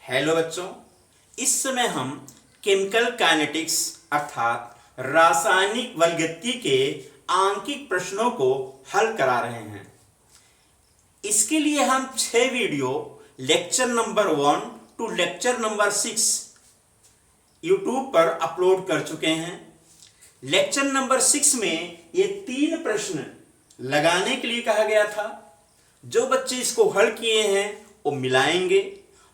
Hello बच्चों, इस समय हम केमिकल काइनेटिक्स अर्थात रासायनिक बलगति के आंकिक प्रश्नों को हल करा रहे हैं। इसके लिए हम 6 video lecture number 1 to lecture number 6 YouTube पर अपलोड कर चुके हैं। लेक्चर नंबर 6 में ये 3 प्रश्न लगाने के लिए कहा गया था। जो बच्चे इसको हल किए हैं वो मिलाएंगे,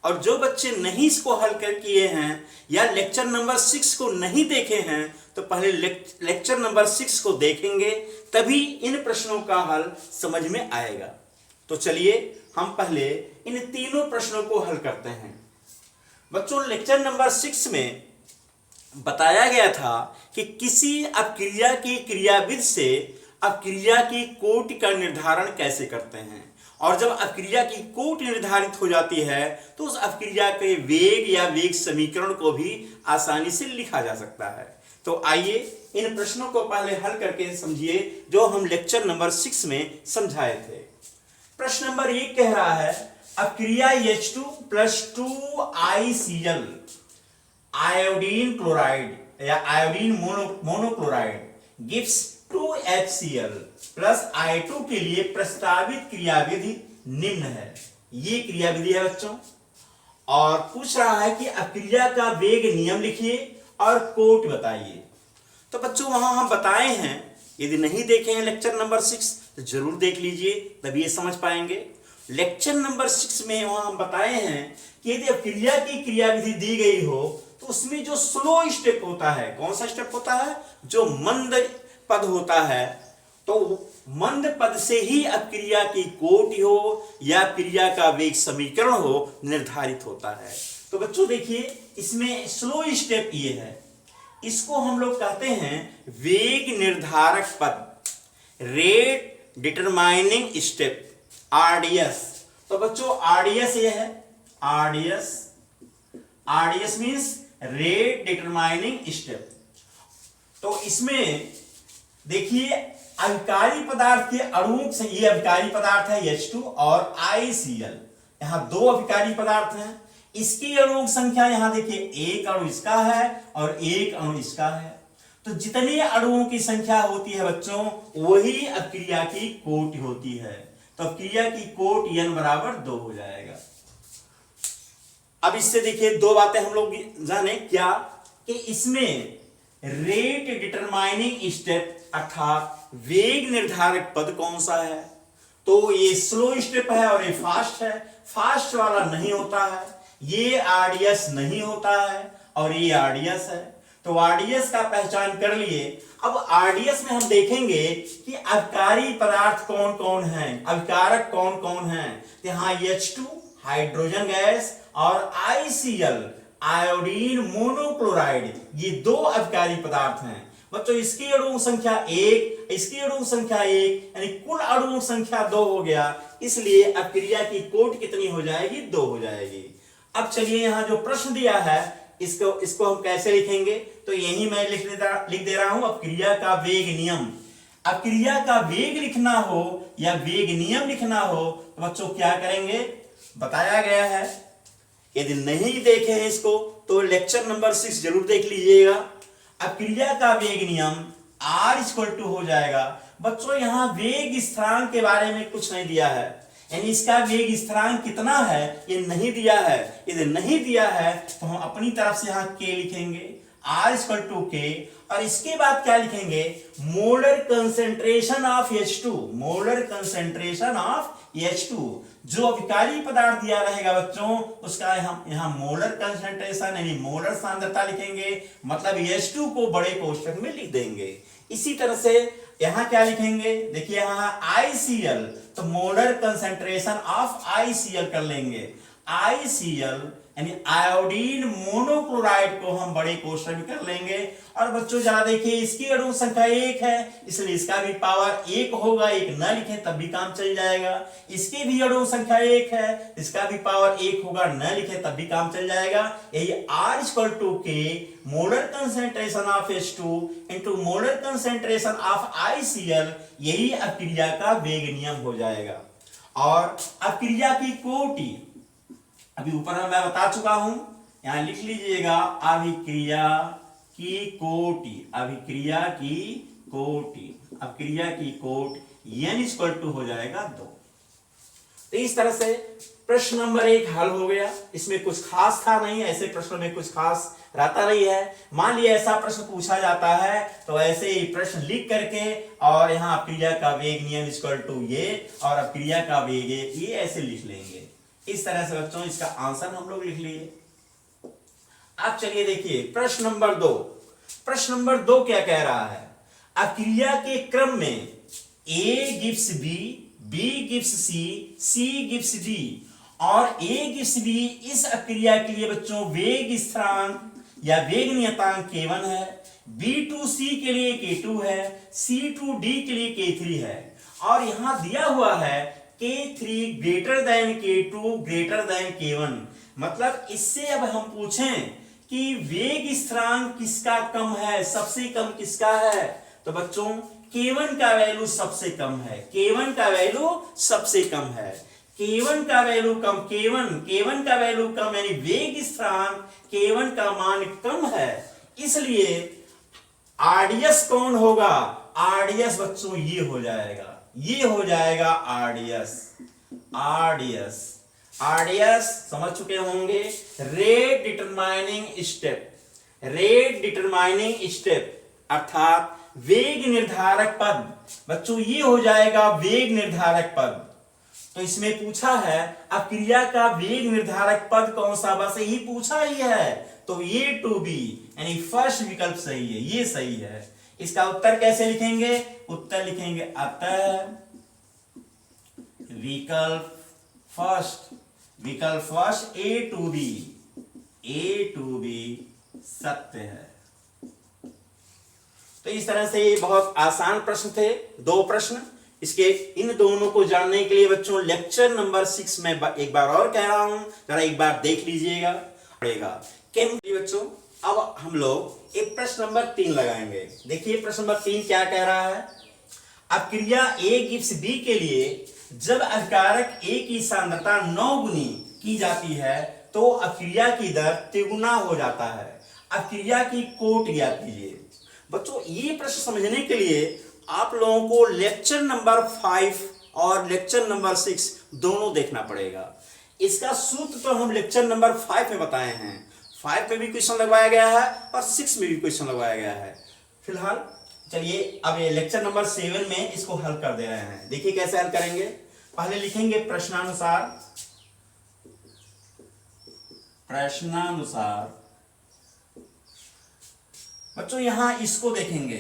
और जो बच्चे नहीं इसको हल कर किए हैं या लेक्चर नंबर 6 को नहीं देखे हैं तो पहले लेक्चर नंबर 6 को देखेंगे, तभी इन प्रश्नों का हल समझ में आएगा। तो चलिए हम पहले इन तीनों प्रश्नों को हल करते हैं। बच्चों, लेक्चर नंबर 6 में बताया गया था कि किसी अपक्रिया की क्रियाविधि से अपक्रिया की कोटि का निर्धारण कैसे करते हैं, और जब अपक्रिया की कोटि निर्धारित हो जाती है तो उस अपक्रिया के वेग या वेग समीकरण को भी आसानी से लिखा जा सकता है। तो आइए इन प्रश्नों को पहले हल करके समझिए जो हम लेक्चर नंबर 6 में समझाए थे। प्रश्न नंबर 1 कह रहा है, अपक्रिया H2 + 2ICl आयोडीन क्लोराइड या iodine monochloride gives 2HCl + I2 के लिए प्रस्तावित क्रियाविधि निम्न है। ये क्रियाविधि है बच्चों, और पूछ रहा है कि अपक्रिया का वेग नियम लिखिए और कोट बताइए। तो बच्चों वहां हम बताए हैं, यदि नहीं देखे हैं लेक्चर नंबर 6 तो जरूर देख लीजिए, तभी ये समझ पाएंगे। लेक्चर नंबर 6 में वहां हम बताए हैं कि यदि अपक्रिया की क्रियाविधि दी गई हो तो उसमें जो स्लो स्टेप होता है, कौन सा स्टेप होता है, जो मंद पद होता है, तो मंद पद से ही अपक्रिया की कोटि हो या क्रिया का वेग समीकरण हो निर्धारित होता है। तो बच्चों देखिए, इसमें स्लो स्टेप ये है, इसको हम लोग कहते हैं वेग निर्धारक पद, रेट डिटरमाइनिंग स्टेप, RDS। तो बच्चों RDS ये है, RDS means rate determining step. तो इसमें देखिए अभिकारी पदार्थ के अणुओं से, ये अभिकारी पदार्थ है H2 और ICl, यहां 2 अभिकारी पदार्थ हैं। इसकी अणुओं की संख्या यहां देखिए, एक अणु इसका है और एक अणु इसका है। तो जितने अणुओं की संख्या होती है बच्चों, वही अपक्रिया की कोटि होती है। तो अपक्रिया की कोटि n = 2 हो जाएगा। अब इससे देखिए 2 बातें हम लोग जाने, क्या कि इसमें रेट डिटरमाइनिंग स्टेप अर्थात वेग निर्धारक पद कौन सा है, तो ये स्लो स्टेप है और ये फास्ट है। फास्ट वाला नहीं होता है, ये RDS नहीं होता है और ये RDS है। तो RDS का पहचान कर लिए। अब RDS में हम देखेंगे कि अभिकारी पदार्थ कौन कौन हैं, अभिकारक कौन कौन हैं। यहां H2 हाइड्रोजन गैस और ICl आयोडीन मोनोक्लोराइड, ये 2 अभिकारी पदार्थ हैं बच्चों। इसकी अणु संख्या 1, इसकी अणु संख्या 1, यानी कुल अणु संख्या 2 हो गया। इसलिए अपक्रिया की कोटि कितनी हो जाएगी, 2 हो जाएगी। अब चलिए यहां जो प्रश्न दिया है इसको हम कैसे लिखेंगे, तो यही मैं लिख दे रहा हूं, अपक्रिया का वेग नियम। अपक्रिया का वेग लिखना हो या वेग नियम लिखना हो तो बच्चों क्या करेंगे, बताया गया है। यदि नहीं देखे हैं इसको तो लेक्चर नंबर 6 जरूर देख लीजिएगा। अपक्रिया का वेग नियम R = हो जाएगा बच्चों, यहां वेग स्थिरांक के बारे में कुछ नहीं दिया है, यानी इसका वेग स्थिरांक कितना है ये नहीं दिया है। यदि नहीं दिया है तो हम अपनी तरफ से यहां K लिखेंगे, R = K, और इसके बाद क्या लिखेंगे, molar concentration of H2, molar concentration of H2। जो अभिकारी पदार्थ दिया रहेगा बच्चों उसका यहां मोलर कंसेंट्रेशन यानी मोलर सांद्रता लिखेंगे, मतलब H2 को बड़े कोष्ठक में लिख देंगे। इसी तरह से यहां क्या लिखेंगे, देखिए यहां ICl, तो मोलर कंसेंट्रेशन ऑफ ICl कर लेंगे। ICl यानी आयोडीन मोनोक्लोराइड को हम बड़े कोष्ठक में कर लेंगे। और बच्चों जरा देखिए, इसकी अणु संख्या 1 है, इसलिए इसका भी पावर 1 होगा, 1 न लिखे तब भी काम चल जाएगा। इसकी भी अणु संख्या 1 है, इसका भी पावर 1 होगा, न लिखे तब भी काम चल जाएगा। यही R = K, molar concentration of H2 into molar concentration of ICl, यही अपक्रिया का वेग नियम हो जाएगा। और अपक्रिया की कोटि अभी ऊपर में मैं बता चुका हूं, यहां लिख लीजिएगा अभिक्रिया की कोटि, अभिक्रिया की कोटि, अभिक्रिया की कोटि n इक्वल टू हो जाएगा 2। तो इस तरह से प्रश्न नंबर 1 हल हो गया। इसमें कुछ खास था नहीं, ऐसे प्रश्नों में कुछ खास रहता नहीं है। मान लिया ऐसा प्रश्न पूछा जाता है तो ऐसे ही प्रश्न लिख करके और यहाँ अभिक्रिया का वेग नियम इक्वल टू ये और अभिक्रिया का वेग ये ऐसे लिख लेंगे। इस तरह से बच्चों इसका आंसर हम लोग लिख लिए। अब चलिए देखिए प्रश्न नंबर 2। प्रश्न नंबर 2 क्या कह रहा है, अभिक्रिया के क्रम में A gives B, B gives C, C gives D और A गिव्स B इस अभिक्रिया के लिए बच्चों वेग स्थिरांक या वेग नियतांक K1 है, B2C के लिए K2 है, C2D के लिए K3 है और यहां दिया हुआ है K3 greater than K2 greater than K1। मतलब इससे अब हम पूछें कि वेग स्थिरांक किसका कम है, सबसे कम किसका है, तो बच्चों K1 का वैल्यू सबसे कम है, K1 का वैल्यू सबसे कम है, K1 का वैल्यू कम, K1 का वैल्यू कम यानी वेग स्थिरांक K1 का मान कम है, इसलिए आरडीएस कौन होगा, आरडीएस बच्चों ये हो जाएगा, ये हो जाएगा आरडीएस। आरडीएस आरडीएस समझ चुके होंगे, rate determining step, rate determining step अर्थात वेग निर्धारक पद। बच्चों ये हो जाएगा वेग निर्धारक पद। तो इसमें पूछा है अभिक्रिया का वेग निर्धारक पद कौन सा, बस यही पूछा ही है, तो ये टू बी यानी फर्स्ट विकल्प सही है, ये सही है। इसका उत्तर कैसे लिखेंगे, उत्तर लिखेंगे अतः विकल्प फर्स्ट, विकल्प फर्स्ट ए टू बी सत्य है। तो इस तरह से ये बहुत आसान प्रश्न थे, 2 प्रश्न। इसके इन दोनों को जानने के लिए बच्चों लेक्चर नंबर 6 में एक बार और कह रहा हूं, जरा एक बार देख लीजिएगा पड़ेगा। बच्चों अब हम लोग एक प्रश्न नंबर 3 लगाएंगे। देखिए प्रश्न नंबर 3 क्या कह रहा है, अभिक्रिया A गिव्स B के लिए जब अभिकारक A की सांद्रता 9 गुनी की जाती है तो अभिक्रिया की दर तिगुना हो जाता है। अभिक्रिया की कोट ज्ञात कीजिए। बच्चों ये प्रश्न समझने के लिए आप लोगों को लेक्चर नंबर 5 और लेक्चर नंबर 6 दोनों देखना पड़ेगा। इसका सूत्र तो हम लेक्चर नंबर 5 में बताए हैं, 5 में भी क्वेश्चन लगवाया गया है और 6 में भी क्वेश्चन लगवाया गया है। फिलहाल चलिए अब ये लेक्चर नंबर 7 में इसको हल कर दे रहे हैं। देखिए कैसे हल करेंगे। पहले लिखेंगे प्रश्नानुसार, प्रश्नानुसार। बच्चों यहां इसको देखेंगे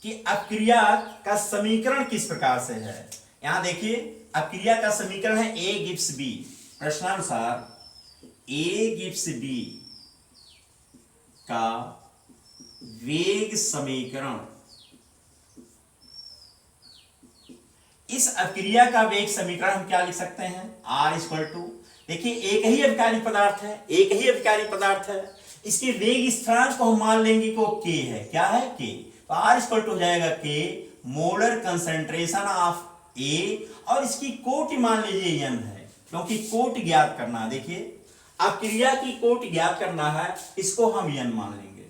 कि अभिक्रिया का समीकरण किस प्रकार से है। यहां देखिए अभिक्रिया का समीकरण है A gives B। प्रश्नानुसार A gives B का वेग समीकरण, इस अभिक्रिया का वेग समीकरण हम क्या लिख सकते हैं, R इक्वल टू, देखिए एक ही अभिकारी पदार्थ है, एक ही अभिकारी पदार्थ है, इसके वेग स्थिरांक को हम मान लेंगे को K है, क्या है K, तो R इक्वल टू हो जाएगा K molar concentration of A और इसकी कोटि मान लीजिए n है, क्योंकि कोटि ज्ञात करना है। देखिए अभिक्रिया की कोटि ज्ञात करना है, इसको हम n मान लेंगे।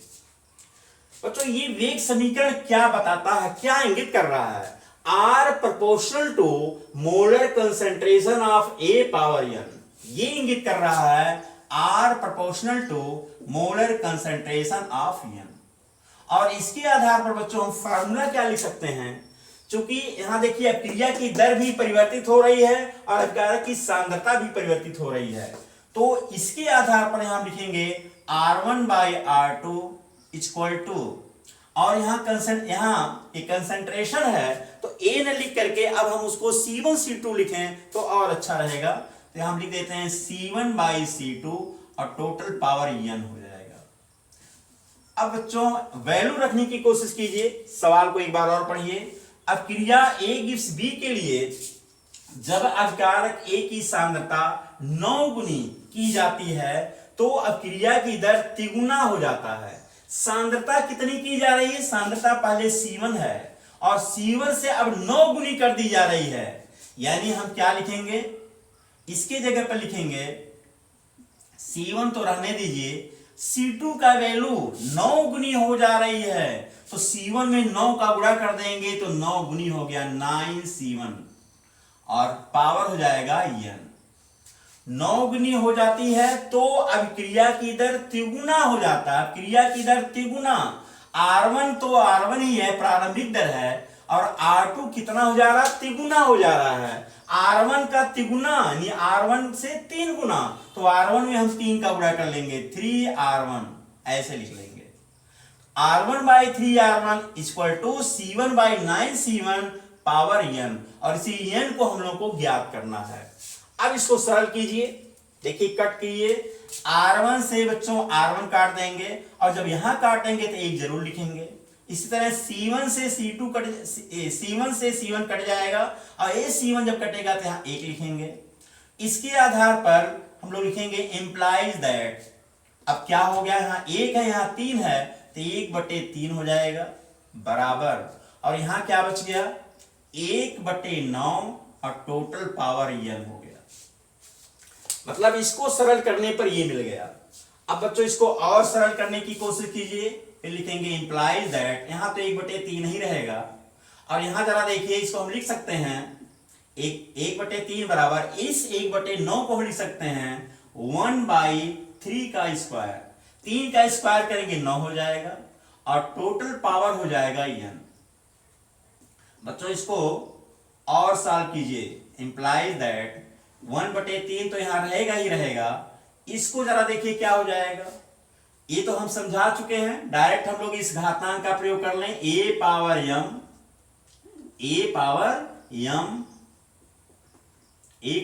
बच्चों ये वेग समीकरण क्या बताता है, क्या इंगित कर रहा है, R proportional to molar concentration of A power n, ये इंगित कर रहा है R proportional to molar concentration of n। और इसके आधार पर बच्चों हम फार्मूला क्या लिख सकते हैं, क्योंकि यहां देखिए अभिक्रिया की दर भी परिवर्तित हो रही है और अभिकारक की सांद्रता भी परिवर्तित हो रही है, तो इसके आधार पर यहां लिखेंगे R1 by R2 equal to, और यहाँ कंसंट्रेशन है तो A न लिख करके अब हम उसको C1 C2 लिखें तो और अच्छा रहेगा, तो हम लिख देते हैं C1 बाई C2 और टोटल पावर n हो जाएगा। अब बच्चों वैल्यू रखने की कोशिश कीजिए, सवाल को एक बार और पढ़िए। अभिक्रिया A गिव्स B के लिए जब अभिकारक A की सांद्रता 9 गुनी की जाती है तो अभिक्रिया की दर तिगुना हो जाता है। सांद्रता कितनी की जा रही है, सांद्रता पहले C1 है और C1 से अब 9 गुनी कर दी जा रही है, यानी हम क्या लिखेंगे, इसके जगह पर लिखेंगे C1 तो रहने दीजिए, C2 का वैल्यू 9 गुनी हो जा रही है, तो C1 में 9 का गुणा कर देंगे तो 9 गुनी हो गया 9C1 और पावर हो जाएगा n। 9 गुनी हो जाती है तो अब क्रिया की दर तिगुना हो जाता है। क्रिया की दर तिगुना, R1 तो R1 ही है, प्रारंभिक दर है, और R2 कितना हो जा रहा है, तिगुना हो जा रहा है। R1 का तिगुना यानी R1 से 3 गुना, तो R1 में हम 3 का गुणा कर लेंगे, 3R1 ऐसे लिख लेंगे। R1 by 3R1 equal to C1 by 9C1 power n, और इसी n को हम लोग को ज्ञात करना है। अब इसको सरल कीजिए, देखिए कट कीजिए, R1 से बच्चों R1 काट देंगे, और जब यहां काटेंगे तो 1 जरूर लिखेंगे। इसी तरह C1 से C1 कट जाएगा, और ये C1 जब कटेगा तो यहां 1 लिखेंगे। इसके आधार पर हम लोग लिखेंगे इंप्लाइज दैट, अब क्या हो गया, यहां 1 है यहां 3 है, तो 1/3 हो जाएगा बराबर, और यहां क्या बच गया 1/9 और टोटल पावर n हो गया। मतलब इसको सरल करने पर ये मिल गया। अब बच्चों इसको और सरल करने की कोशिश कीजिए, फिर लिखेंगे इंप्लाइज दैट, यहां तो 1/3 ही रहेगा, और यहां जरा देखिए इसको हम लिख सकते हैं 1/3 बराबर, इस 1/9 को हम लिख सकते हैं 1/3 का स्क्वायर, 3 का स्क्वायर करेंगे 9 हो जाएगा, और टोटल पावर हो जाएगा n। बच्चों इसको और सॉल्व कीजिए, इंप्लाइज दैट 1/3 तो यहां रहेगा ही रहेगा, इसको जरा देखिए क्या हो जाएगा, ये तो हम समझा चुके हैं, डायरेक्ट हम लोग इस घातांक का प्रयोग कर लें, a पावर m, a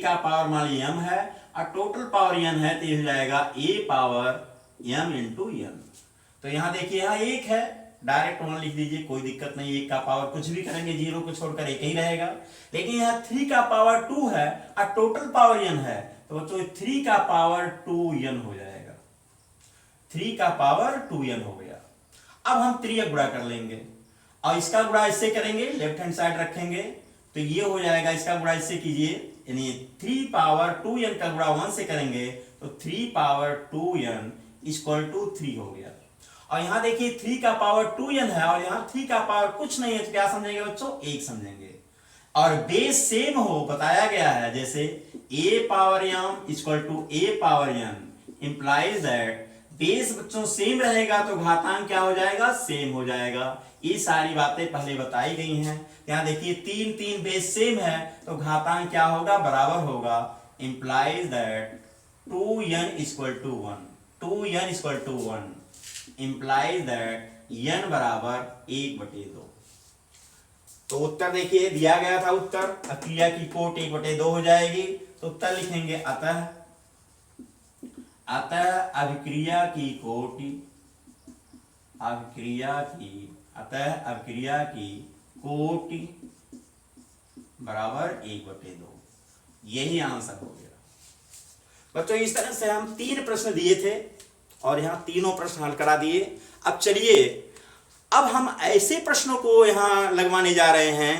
का पावर मान लीजिए m है, और टोटल पावर n है, तो ये हो जाएगा a power m into n। तो यहां देखिए यहां 1 है, डायरेक्ट 1 लिख दीजिए, कोई दिक्कत नहीं, 1 का पावर कुछ भी करेंगे 0 को छोड़कर 1 ही रहेगा। लेकिन यहां 3 का पावर 2 है और टोटल पावर n है, तो बच्चों 3 का पावर 2n हो जाएगा, 3 का पावर 2n हो गया। अब हम 3 का गुणा कर लेंगे, और इसका गुणा इससे करेंगे, लेफ्ट हैंड साइड रखेंगे, तो ये हो जाएगा, इसका गुणा इससे कीजिए, यानी 3 पावर 2n का गुणा 1 से करेंगे तो 3 पावर 2n इक्वल टू 3 हो गया। और यहां देखिए 3 का पावर 2n है, और यहां 3 का पावर कुछ नहीं है, तो क्या समझेंगे बच्चों, 1 समझेंगे। और बेस सेम हो बताया गया है, जैसे a power m equal to a power n implies that base बच्चों सेम रहेगा तो घातांक क्या हो जाएगा, सेम हो जाएगा। ये सारी बातें पहले बताई गई हैं। यहां देखिए 3 बेस सेम है तो घातांक क्या होगा, बराबर होगा। Implies that 2n equal to 1, 2n equal to 1 implies that n बराबर 1/2। तो उत्तर देखिए दिया गया था, उत्तर क्रिया की कोट 1/2 हो जाएगी, तो उत्तर लिखेंगे अतः अभिक्रिया की कोटि, अभिक्रिया की कोटि बराबर 1/2, यही आंसर हो गया। बच्चों इस तरह से हम 3 प्रश्न दिए थे और यहां तीनों प्रश्न हल करा दिए। अब चलिए, अब हम ऐसे प्रश्नों को यहां लगवाने जा रहे हैं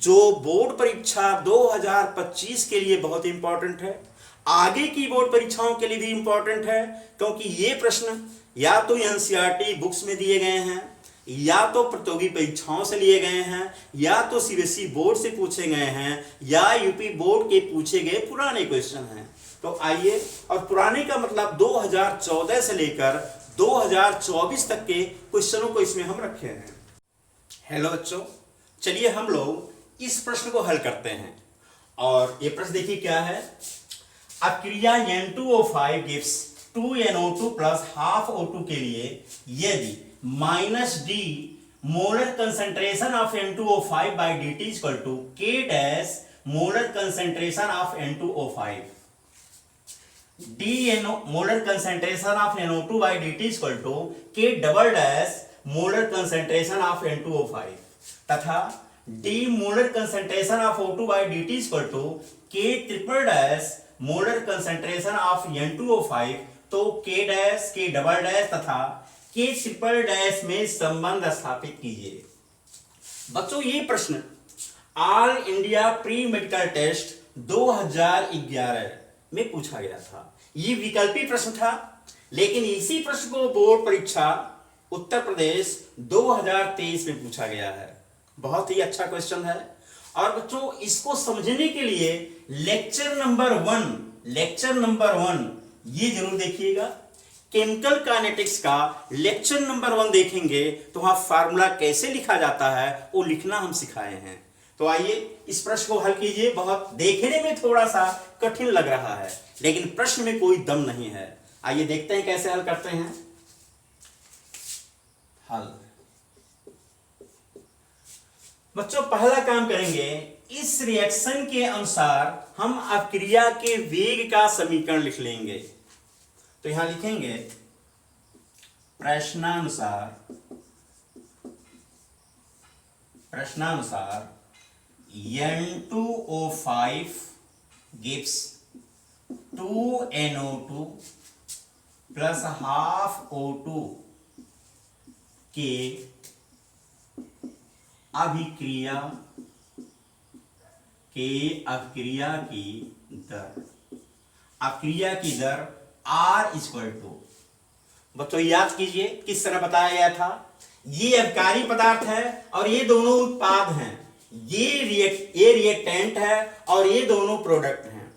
जो बोर्ड परीक्षा 2025 के लिए बहुत इंपॉर्टेंट है, आगे की बोर्ड परीक्षाओं के लिए भी इंपॉर्टेंट है, क्योंकि ये प्रश्न या तो एनसीईआरटी बुक्स में दिए गए हैं, या तो प्रतियोगी परीक्षाओं से लिए गए हैं, या तो सीबीएसई बोर्ड से पूछे गए हैं, या यूपी बोर्ड के पूछे गए पुराने क्वेश्चन हैं। तो आइए, और पुराने का मतलब 2014 से लेकर 2024 तक के क्वेश्चनों को इसमें हम रखे हैं। हेलो बच्चों, चलिए हम लोग इस प्रश्न को हल करते हैं। और ये प्रश्न देखिए क्या है, अब क्रिया N2O5 gives 2NO2 plus half O2 के लिए यदि -d molar concentration of N2O5 by dt equal to K dash molar concentration of N2O5, molar concentration of NO2 by dt equal to K double dash molar concentration of N2O5 तथा d molar concentration of O2 by dt equal to K triple dash molar concentration of N2O5, तो K dash, K double dash तथा K triple dash में संबंध स्थापित कीजिए। बच्चों ये प्रश्न all India pre medical test 2011 में पूछा गया था। ये विकल्पी प्रश्न था, लेकिन इसी प्रश्न को बोर्ड परीक्षा उत्तर प्रदेश 2023 में पूछा गया है। बहुत ही अच्छा क्वेश्चन है। और बच्चों इसको समझने के लिए लेक्चर नंबर 1 ये जरूर देखिएगा। केमिकल काइनेटिक्स का लेक्चर नंबर 1 देखेंगे तो वहां फार्मूला कैसे लिखा जाता है वो लिखना हम सिखाए हैं। तो आइए इस प्रश्न को हल कीजिए। बहुत देखने में थोड़ा सा कठिन लग रहा है, लेकिन प्रश्न में कोई दम नहीं है। आइए देखते हैं कैसे हल करते हैं। हल बच्चों पहला काम करेंगे, इस रिएक्शन के अनुसार हम अभिक्रिया के वेग का समीकरण लिख लेंगे। तो यहां लिखेंगे प्रश्नानुसार N2O5 gives 2NO2 plus half O2 के अभिक्रिया की दर R इक्वल टू, बच्चों याद कीजिए किस तरह बताया गया था। ये अभिकारी पदार्थ है और ये दोनों उत्पाद हैं। ये रिएक्टेंट है और ये दोनों प्रोडक्ट हैं।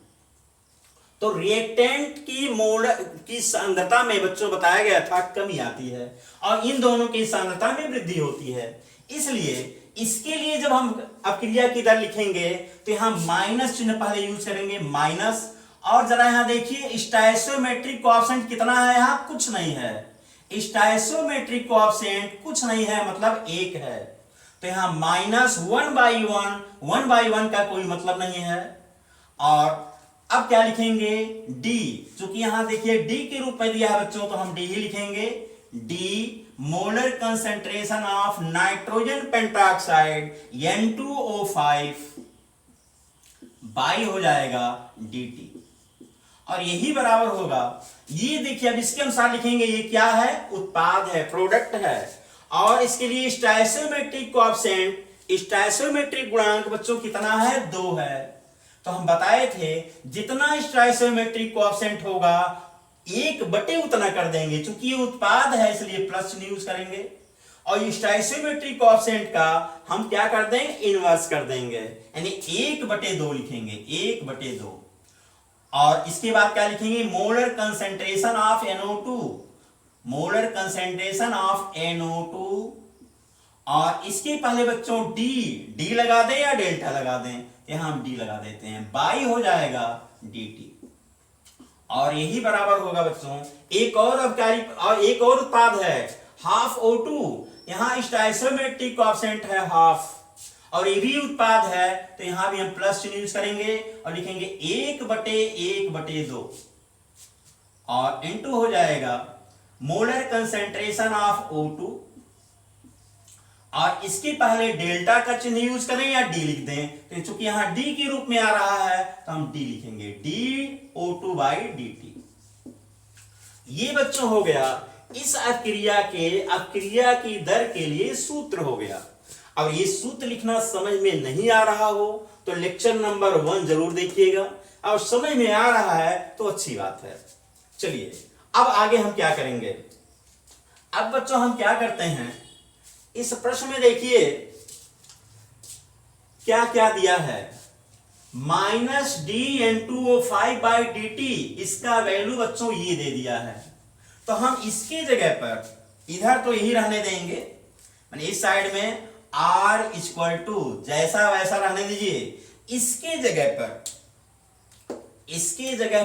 तो रिएक्टेंट की मोल की सांद्रता में बच्चों बताया गया था कमी आती है और इन दोनों की सांद्रता में वृद्धि होती है। इसलिए इसके लिए जब हम अभिक्रिया की दर लिखेंगे तो यहां माइनस चिन्ह पहले यूज करेंगे, माइनस। और जरा यहां देखिए स्टोइकोमेट्रिक कोएफिशिएंट कितना है, यहां कुछ नहीं है। स्टोइकोमेट्रिक कोएफिशिएंट कुछ नहीं है मतलब 1 है। तो यहां माइनस 1/1 का कोई मतलब नहीं है। और अब क्या लिखेंगे, डी। चूंकि यहां देखिए डी के रूप में दिया है बच्चों, तो हम डी ही लिखेंगे। D molar concentration of nitrogen pentoxide N2O5 by हो जाएगा dt। और यही बराबर होगा, ये देखिए अब इसके अनुसार लिखेंगे, ये क्या है, उत्पाद है, प्रोडक्ट है। और इसके लिए स्टोइकोमेट्रिक कोएफिशिएंट, स्टोइकोमेट्रिक गुणांक बच्चों कितना है, 2 है। तो हम बताए थे जितना स्टोइकोमेट्रिक कोएफिशिएंट होगा 1/, उतना कर देंगे। चूंकि ये उत्पाद है इसलिए प्लस चिन्ह यूज करेंगे। और स्टोइकोमेट्रिक कोएफिशिएंट का हम क्या कर देंगे, इनवर्स कर देंगे, यानी 1/2 लिखेंगे, 1/2। और इसके बाद क्या लिखेंगे, molar concentration of NO2, molar concentration of NO2। और इसके पहले बच्चों डी लगा दें या डेल्टा लगा दें, यहां हम डी लगा देते हैं, बाई हो जाएगा dt। और यही बराबर होगा बच्चों एक और अभिकारी और एक और उत्पाद है हाफ O2, यहां स्टोइकोमेट्रिक कोएफिशिएंट है हाफ, और ये भी उत्पाद है तो यहां भी हम प्लस चिन्ह यूज करेंगे और लिखेंगे 1/1/2। और N2 हो जाएगा मोलर कंसेंट्रेशन ऑफ O2। और इसके पहले डेल्टा का चिन्ह यूज करें या डी लिख दें, तो चूंकि यहां डी के रूप में आ रहा है तो हम डी लिखेंगे, dO2/dt। ये बच्चों हो गया इस अभिक्रिया की दर के लिए सूत्र हो गया। अब ये सूत्र लिखना समझ में नहीं आ रहा हो तो लेक्चर नंबर 1 जरूर देखिएगा, और समझ में आ रहा है तो अच्छी बात है। चलिए अब आगे हम क्या करेंगे। अब बच्चों हम क्या करते हैं, इस प्रश्न में देखिए क्या क्या दिया है, -dN2O5/dt, इसका वैल्यू बच्चों ये दे दिया है। तो हम इसके जगह पर इधर तो यही रहने देंगे, माने इस साइड में R इक्वल टू जैसा वैसा रहने दीजिए। इसके जगह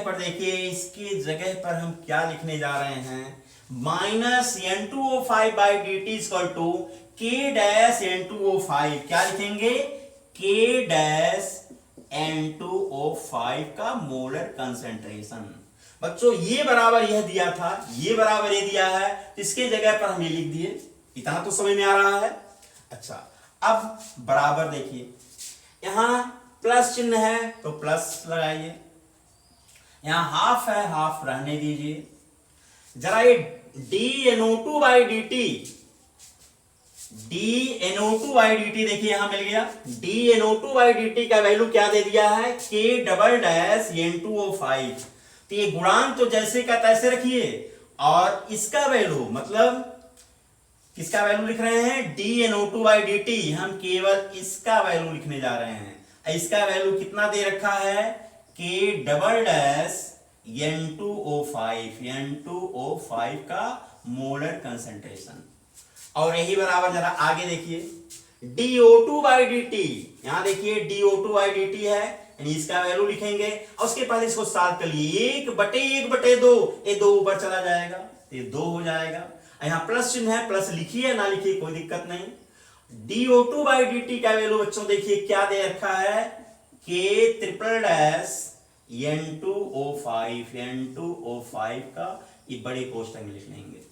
पर देखिए, इसके जगह पर हम क्या लिखने जा रहे हैं, -N2O5/dt इक्वल टू K-N2O5। क्या लिखेंगे, K-N2O5 का मोलर कंसेंट्रेशन। बच्चों ये बराबर यह दिया था, ये बराबर ये दिया है, इसके जगह पर हम ये लिख दिए। इतना तो समझ में आ रहा है। अच्छा अब बराबर देखिए, यहां प्लस चिन्ह है तो प्लस लगाइए, यहां हाफ है हाफ रहने दीजिए। जरा ये dNO2/dt देखिए यहां मिल गया, dNO2/dt का वैल्यू क्या दे दिया है, K-N2O5। तो ये गुणांक तो जैसे का तैसे रखिए, और इसका वैल्यू मतलब किसका वैल्यू लिख रहे हैं, dNO2/dt, हम केवल इसका वैल्यू लिखने जा रहे हैं। इसका वैल्यू कितना दे रखा है, K double dash N2O5, N2O5 का मोलर कंसंट्रेशन। और यही बराबर जरा आगे देखिए, DO2/dt, यहां देखिए DO2/dt है, यानी इसका वैल्यू लिखेंगे और उसके बाद इसको सॉल्व कर लिए, 1/1/2, ये 2 ऊपर चला जाएगा, ये 2 हो जाएगा। यहां प्लस चिन्ह है, प्लस लिखिए ना लिखिए कोई दिक्कत नहीं। DO2/dt का वैल्यू बच्चों देखिए क्या दे रखा है, K triple dash N2O5, N2O5 का ये बड़े कोष्ठक में लिख लेंगे।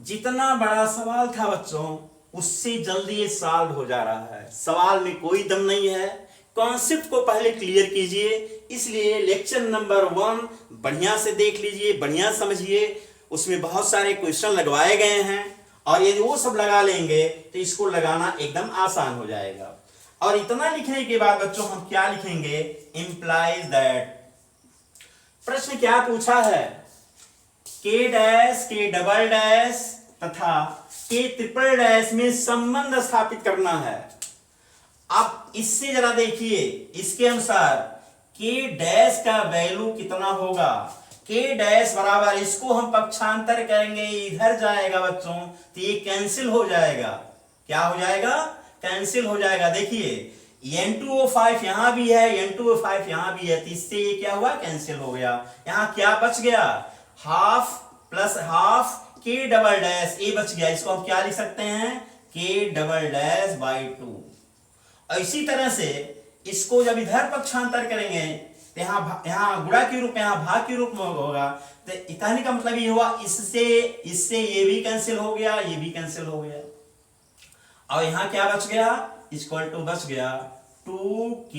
जितना बड़ा सवाल था बच्चों उससे जल्दी ये सॉल्व हो जा रहा है, सवाल में कोई दम नहीं है। कॉन्सेप्ट को पहले क्लियर कीजिए, इसलिए लेक्चर नंबर 1 बढ़िया से देख लीजिए, बढ़िया समझिए, उसमें बहुत सारे क्वेश्चन लगवाए गए हैं और यदि वो सब लगा लेंगे तो इसको लगाना एकदम आसान हो जाएगा। और इतना लिखने के बाद बच्चों हम क्या लिखेंगे, इंप्लाइज दैट, प्रश्न क्या पूछा है, K dash K double dash तथा K ट्रिपल डैश में संबंध स्थापित करना है। अब इससे जरा देखिए, इसके अनुसार K डैश का वैल्यू कितना होगा, K डैश बराबर, इसको हम पक्षांतर करेंगे इधर जाएगा बच्चों, तो ये कैंसिल हो जाएगा। क्या हो जाएगा, कैंसिल हो जाएगा। देखिए N2O5 यहां भी है, N2O5 यहां भी है, तो इससे ये क्या हुआ, कैंसिल हो गया। यहां क्या बच गया, half plus half K double dash, ये बच गया, इसको हम क्या लिख सकते हैं, K डबल डैश बाई 2। और इसी तरह से इसको जब इधर पक्षांतर करेंगे तो यहाँ गुणा के रूप में, यहाँ भाग के रूप में होगा, तो कहने का मतलब ये हुआ, इससे ये भी कैंसिल हो गया, ये भी कैंसिल हो गया, और यहाँ क्या बच गया, इक्वल टू बच गया 2K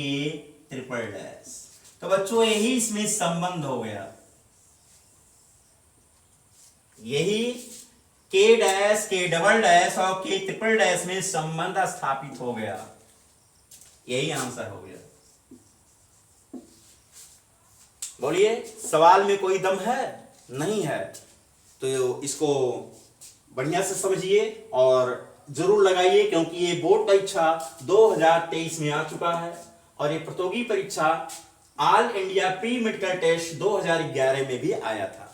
ट्रिपल डैश। तो बच्चों यही इसमें संबंध हो गया, यही K dash K double dash और K ट्रिपल डैश में संबंध स्थापित हो गया, यही आंसर हो गया। बोलिए, सवाल में कोई दम है, नहीं है, तो इसको बढ़िया से समझिए और जरूर लगाइए, क्योंकि ये बोर्ड परीक्षा 2023 में आ चुका है और ये प्रतियोगी परीक्षा all India pre medical test 2011 में भी आया था।